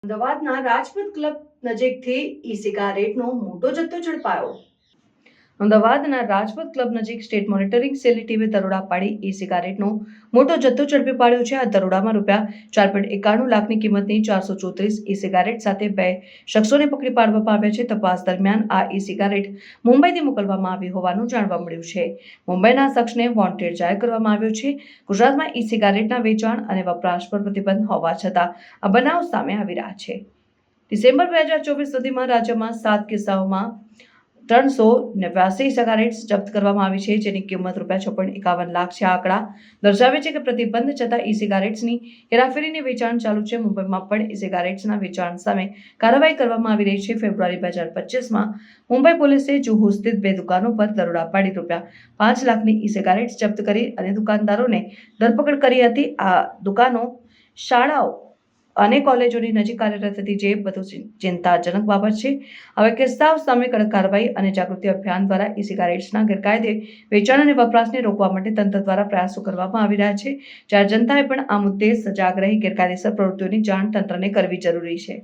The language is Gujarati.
અમદાવાદના રાજપથ ક્લબ નજીકથી ઈ સિગારેટનો મોટો જથ્થો ઝડપાયો। અમદાવાદના રાજપથ ક્લબ નજીક સ્ટેટ મોનિટરિંગ સેલની ટીમે દરોડા પાડી ઈ સિગારેટનો મોટો જથ્થો ઝડપી પાડ્યો છે। આ દરોડામાં ₹4.91 લાખની કિંમતની 434 ઈ સિગારેટ સાથે 2 શખ્સોને પકડી પાડવામાં આવ્યા છે। તપાસ દરમિયાન આ ઈ સિગારેટ મુંબઈથી મોકલવામાં આવી હોવાનું જાણવા મળ્યું છે। મુંબઈના શખ્સને વોન્ટેડ જાહેર કરવામાં આવ્યો છે। ગુજરાતમાં ઈ સિગારેટના વેચાણ અને વપરાશ પર પ્રતિબંધ હોવા છતાં આ બનાવ સામે આવી રહ્યા છે। ડિસેમ્બર 2024 સુધીમાં રાજ્યમાં 7 કિસ્સાઓમાં 389 સિગારેટ્સ જપ્ત કરવામાં આવી છે, જેની કિંમત ₹56.51 લાખ છે। આ આંકડા દર્શાવે છે કે પ્રતિબંધ છતાં ઈ સિગારેટ્સની હેરાફેરીની વેચાણ ચાલુ છે। મુંબઈમાં પણ ઈ સિગારેટ્સના વેચાણ સામે કાર્યવાહી કરવામાં આવી રહી છે। ફેબ્રુઆરી 2025માં મુંબઈ પોલીસે જુહુ સ્થિત 2 દુકાનો પર દરોડા પાડી ₹5 લાખની ઈ સિગારેટ્સ જપ્ત કરી અને દુકાનદારોને ધરપકડ કરી હતી। આ દુકાનો શાળાઓ અને કોલેજોની નજીક કાર્યરત હતી, જે વધુ ચિંતાજનક બાબત છે। હવે કિસ્સાઓ સામે કડક કાર્યવાહી અને જાગૃતિ અભિયાન દ્વારા ઈ સિગારેટ્સના ગેરકાયદે વેચાણ અને વપરાશને રોકવા માટે તંત્ર દ્વારા પ્રયાસો કરવામાં આવી રહ્યા છે। જ્યારે જનતાએ પણ આ મુદ્દે સજાગ રહી ગેરકાયદેસર પ્રવૃત્તિઓની જાણ તંત્રને કરવી જરૂરી છે।